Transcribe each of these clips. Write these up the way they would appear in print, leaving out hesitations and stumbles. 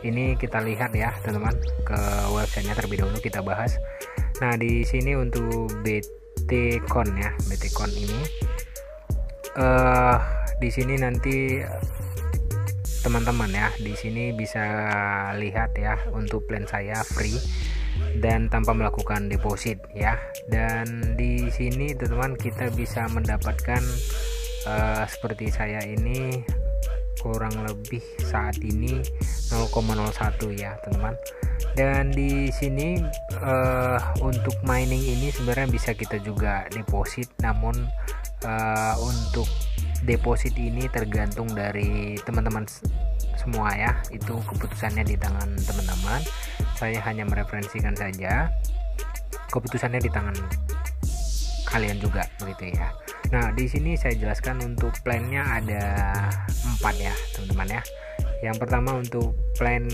Ini kita lihat ya teman-teman, ke websitenya terlebih dahulu kita bahas. Nah di sini untuk BTCoin ya, BTCoin ini di sini nanti teman-teman ya, di sini bisa lihat ya, untuk plan saya free dan tanpa melakukan deposit ya. Dan di sini teman-teman kita bisa mendapatkan seperti saya ini kurang lebih saat ini 0,01 ya teman-teman. Dan di sini untuk mining ini sebenarnya bisa kita juga deposit, namun untuk deposit ini tergantung dari teman-teman semua ya, itu keputusannya di tangan teman-teman. Saya hanya mereferensikan saja, keputusannya di tangan kalian juga begitu ya. Nah di sini saya jelaskan untuk plannya ada 4 ya teman-teman ya. Yang pertama untuk plan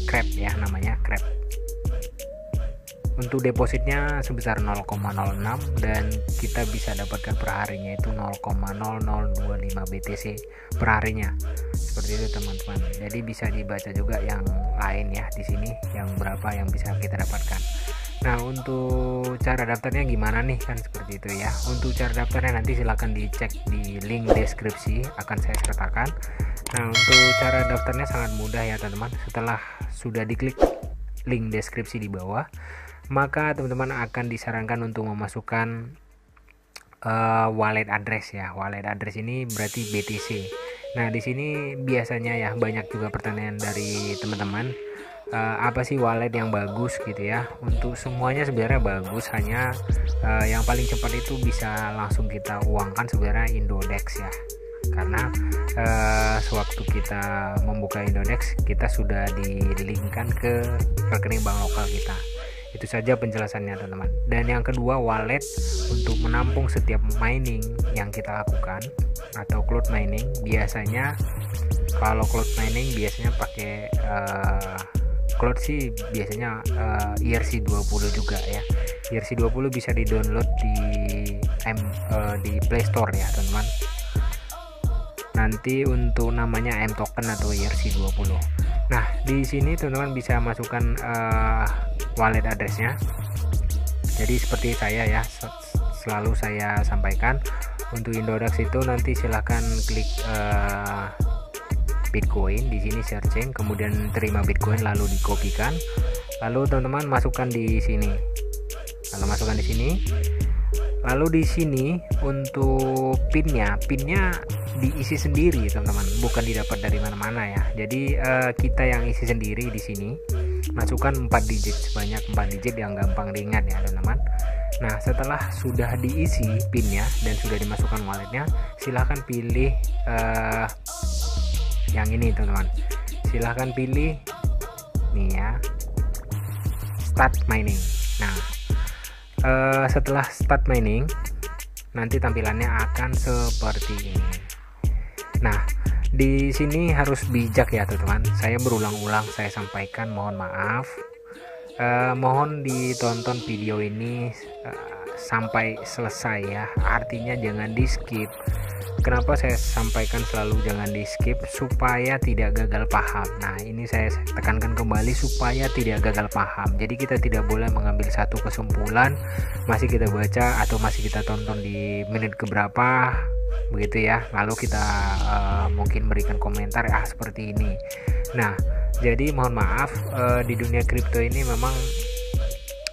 crab ya, namanya crab. Untuk depositnya sebesar 0,06 dan kita bisa dapatkan per harinya itu 0,0025 BTC per harinya. Seperti itu teman-teman. Jadi bisa dibaca juga yang lain ya di sini, yang berapa yang bisa kita dapatkan. Nah untuk cara daftarnya gimana nih, kan seperti itu ya. Untuk cara daftarnya nanti silahkan dicek di link deskripsi, akan saya sertakan. Nah untuk cara daftarnya sangat mudah ya teman-teman. Setelah sudah diklik link deskripsi di bawah, maka teman-teman akan disarankan untuk memasukkan wallet address ya. Wallet address ini berarti BTC. Nah di sini biasanya ya banyak juga pertanyaan dari teman-teman, apa sih wallet yang bagus gitu ya. Untuk semuanya sebenarnya bagus, hanya yang paling cepat itu bisa langsung kita uangkan sebenarnya Indodex ya, karena sewaktu kita membuka Indodex kita sudah dilinkkan ke rekening bank lokal kita. Itu saja penjelasannya teman-teman. Dan yang kedua, wallet untuk menampung setiap mining yang kita lakukan atau cloud mining. Biasanya kalau cloud mining biasanya pakai cloud sih biasanya ERC20 juga ya. ERC20 bisa di-download di Play Store ya teman-teman. Nanti untuk namanya M token atau ERC20. Nah di sini teman-teman bisa masukkan wallet addressnya. Jadi seperti saya ya, selalu saya sampaikan, untuk Indodex itu nanti silahkan klik Bitcoin, di sini searching, kemudian terima Bitcoin, lalu dikopikan, lalu teman-teman masukkan di sini, lalu di sini untuk pinnya diisi sendiri teman-teman, bukan didapat dari mana-mana ya. Jadi kita yang isi sendiri di sini, masukkan 4 digit, sebanyak 4 digit yang gampang diingat ya teman-teman. Nah setelah sudah diisi pinnya dan sudah dimasukkan walletnya, silahkan pilih yang ini teman-teman, silahkan pilih nih ya, start mining. Nah setelah start mining nanti tampilannya akan seperti ini. Nah di sini harus bijak ya teman-teman, saya berulang-ulang saya sampaikan, mohon maaf. Mohon ditonton video ini sampai selesai ya, artinya jangan di skip. Kenapa saya sampaikan selalu jangan di skip? Supaya tidak gagal paham. Nah ini saya tekankan kembali, supaya tidak gagal paham. Jadi kita tidak boleh mengambil satu kesimpulan masih kita baca atau masih kita tonton di menit keberapa begitu ya, lalu kita mungkin berikan komentar seperti ini. Nah jadi mohon maaf, di dunia kripto ini memang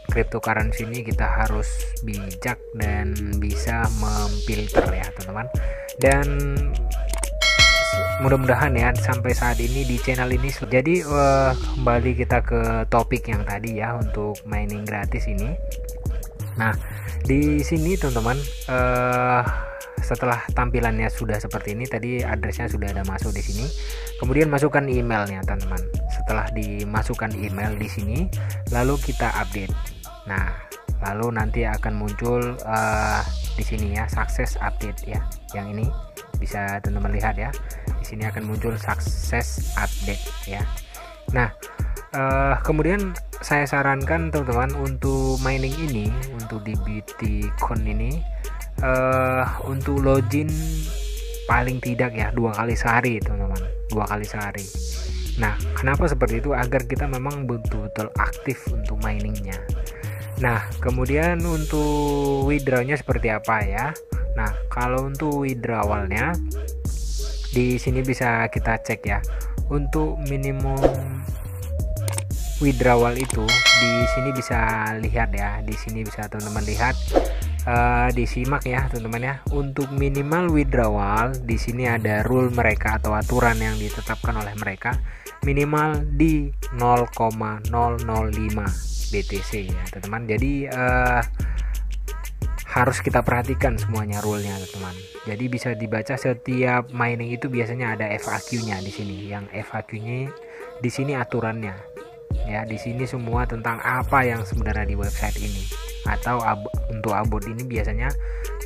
cryptocurrency ini kita harus bijak dan bisa memfilter ya teman-teman. Dan mudah-mudahan ya sampai saat ini di channel ini. Jadi kembali kita ke topik yang tadi ya, untuk mining gratis ini. Nah di sini teman-teman, setelah tampilannya sudah seperti ini, tadi addressnya sudah ada masuk di sini, kemudian masukkan emailnya teman-teman. Setelah dimasukkan email di sini, lalu kita update. Nah lalu nanti akan muncul di sini ya, success update ya, yang ini bisa teman-teman lihat ya, di sini akan muncul success update ya. Nah kemudian saya sarankan teman-teman, untuk mining ini, untuk di BTCoin ini, untuk login paling tidak ya 2 kali sehari teman-teman, 2 kali sehari. Nah, kenapa seperti itu? Agar kita memang betul-betul aktif untuk miningnya. Nah, kemudian untuk withdrawnya seperti apa ya? Nah, kalau untuk withdrawalnya di sini bisa kita cek ya. Untuk minimum withdrawal itu di sini bisa lihat ya. Di sini bisa teman-teman lihat, disimak ya teman-teman ya. Untuk minimal withdrawal di sini ada rule mereka atau aturan yang ditetapkan oleh mereka, minimal di 0,005 BTC ya teman-teman. Jadi harus kita perhatikan semuanya rule-nya teman-teman. Jadi bisa dibaca setiap mining itu biasanya ada FAQ-nya di sini. Yang FAQ-nya di sini aturannya. Ya, di sini semua tentang apa yang sebenarnya di website ini. Atau untuk abot ini biasanya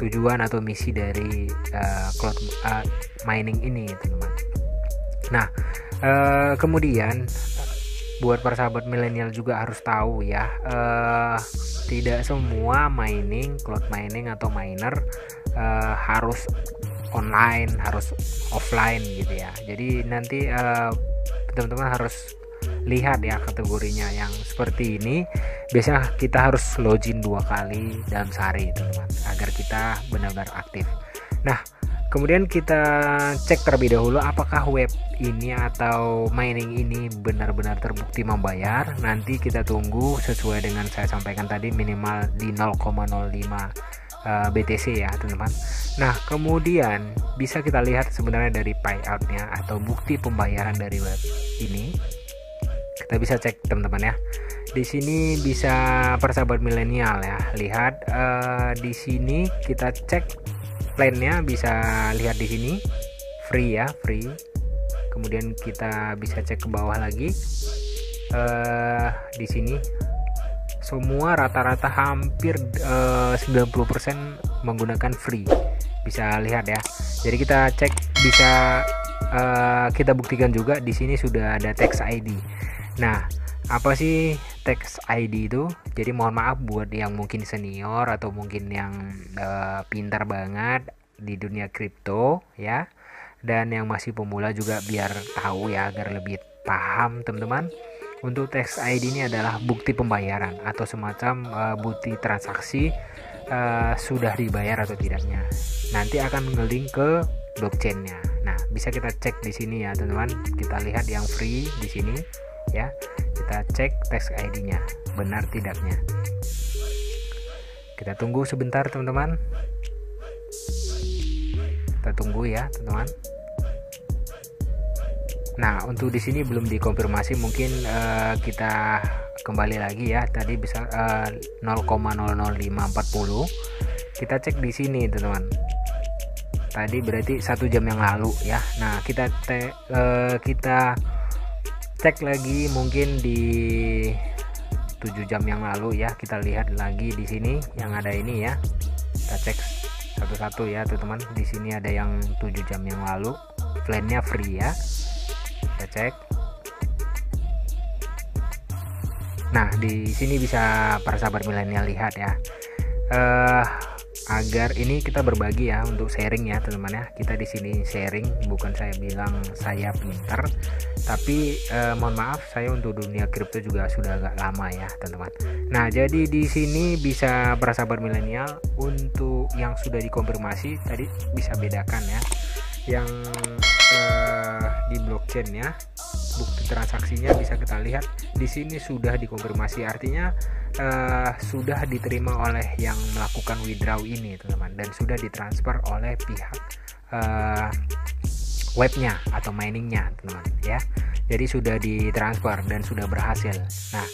tujuan atau misi dari cloud mining ini teman-teman. Nah, kemudian buat para sahabat milenial juga harus tahu ya, tidak semua mining, cloud mining atau miner harus online, harus offline gitu ya. Jadi nanti teman-teman harus lihat ya kategorinya. Yang seperti ini biasanya kita harus login 2 kali dalam sehari teman-teman, agar kita benar-benar aktif. Nah, kemudian kita cek terlebih dahulu apakah web ini atau mining ini benar-benar terbukti membayar. Nanti kita tunggu sesuai dengan saya sampaikan tadi, minimal di 0,05 BTC ya teman-teman. Nah, kemudian bisa kita lihat sebenarnya dari payoutnya atau bukti pembayaran dari web ini. Kita bisa cek teman-teman ya. Di sini bisa persahabat milenial ya. Lihat di sini kita cek plannya, bisa lihat di sini free ya, free. Kemudian kita bisa cek ke bawah lagi. Di sini semua rata-rata hampir 90% menggunakan free. Bisa lihat ya. Jadi kita cek, bisa kita buktikan juga di sini sudah ada tax ID. Nah, apa sih tax ID itu? Jadi mohon maaf buat yang mungkin senior atau mungkin yang pintar banget di dunia kripto ya, dan yang masih pemula juga biar tahu ya, agar lebih paham teman-teman. Untuk tax ID ini adalah bukti pembayaran atau semacam bukti transaksi sudah dibayar atau tidaknya. Nanti akan ngelink ke blockchainnya. Nah, bisa kita cek di sini ya teman-teman. Kita lihat yang free di sini ya. Kita cek tax ID-nya benar tidaknya. Kita tunggu sebentar teman-teman. Kita tunggu ya teman-teman. Nah, untuk di sini belum dikonfirmasi, mungkin kita kembali lagi ya. Tadi bisa 0,00540. Kita cek di sini teman-teman. Tadi berarti 1 jam yang lalu ya. Nah, kita cek lagi mungkin di 7 jam yang lalu ya. Kita lihat lagi di sini yang ada ini ya. Kita cek satu-satu ya teman-teman. Di sini ada yang 7 jam yang lalu. Plannya free ya. Kita cek. Nah, di sini bisa para sahabat milenial lihat ya. Agar ini kita berbagi ya untuk sharing ya teman-teman ya. Kita di sini sharing, bukan saya bilang saya pintar, tapi mohon maaf, saya untuk dunia kripto juga sudah agak lama ya teman-teman. Nah, jadi di sini bisa para sahabat milenial, untuk yang sudah dikonfirmasi tadi bisa bedakan ya. Yang di blockchain ya, bukti transaksinya bisa kita lihat di sini sudah dikonfirmasi, artinya sudah diterima oleh yang melakukan withdraw ini teman-teman, dan sudah ditransfer oleh pihak webnya atau miningnya teman-teman ya. Jadi sudah ditransfer dan sudah berhasil. Nah,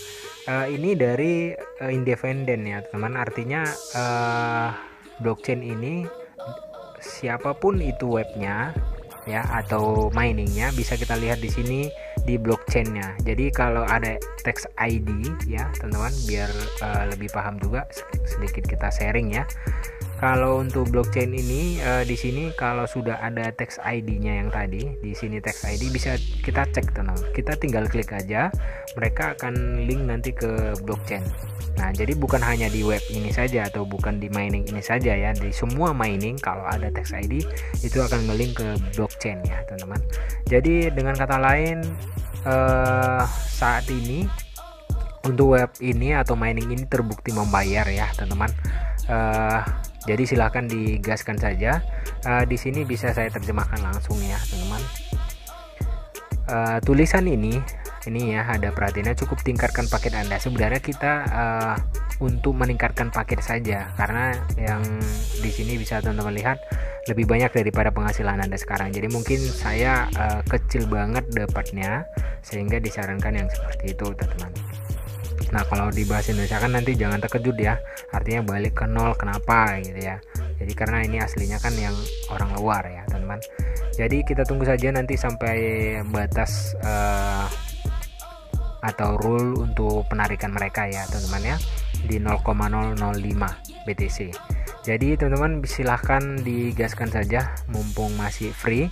ini dari independen ya teman-teman, artinya blockchain ini siapapun itu webnya ya atau miningnya bisa kita lihat di sini di blockchainnya. Jadi kalau ada tax ID ya teman-teman, biar lebih paham juga, sedikit kita sharing ya. Kalau untuk blockchain ini di sini kalau sudah ada tax ID-nya yang tadi di sini tax ID bisa kita cek teman-teman. Kita tinggal klik aja, mereka akan link nanti ke blockchain. Nah, jadi bukan hanya di web ini saja atau bukan di mining ini saja ya, di semua mining kalau ada tax ID itu akan nge-link ke blockchain ya teman-teman. Jadi dengan kata lain, saat ini untuk web ini atau mining ini terbukti membayar ya teman-teman. Jadi silahkan digaskan saja. Di sini bisa saya terjemahkan langsung ya teman-teman. Tulisan ini ya, ada perhatiannya, cukup tingkatkan paket Anda. Sebenarnya kita untuk meningkatkan paket saja, karena yang di sini bisa teman-teman lihat lebih banyak daripada penghasilan Anda sekarang. Jadi mungkin saya kecil banget dapatnya, sehingga disarankan yang seperti itu teman-teman. Nah kalau di bahasa Indonesia kan nanti jangan terkejut ya, artinya balik ke nol, kenapa gitu ya. Jadi karena ini aslinya kan yang orang luar ya teman-teman. Jadi kita tunggu saja nanti sampai batas atau rule untuk penarikan mereka ya teman-teman ya, di 0,005 BTC. Jadi teman-teman silahkan digaskan saja mumpung masih free.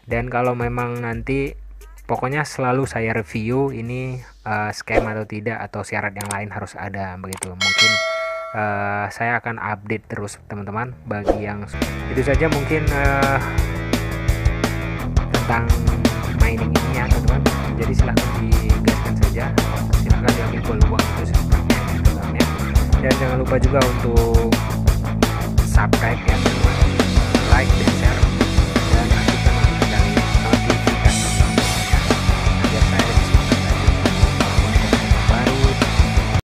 Dan kalau memang nanti, pokoknya selalu saya review ini scam atau tidak, atau syarat yang lain harus ada begitu. Mungkin saya akan update terus teman-teman. Bagi yang itu saja mungkin tentang mining ini ya teman-teman. Jadi silahkan digaskan saja, silahkan diambil peluang itu secepatnya teman-teman ya. Dan jangan lupa juga untuk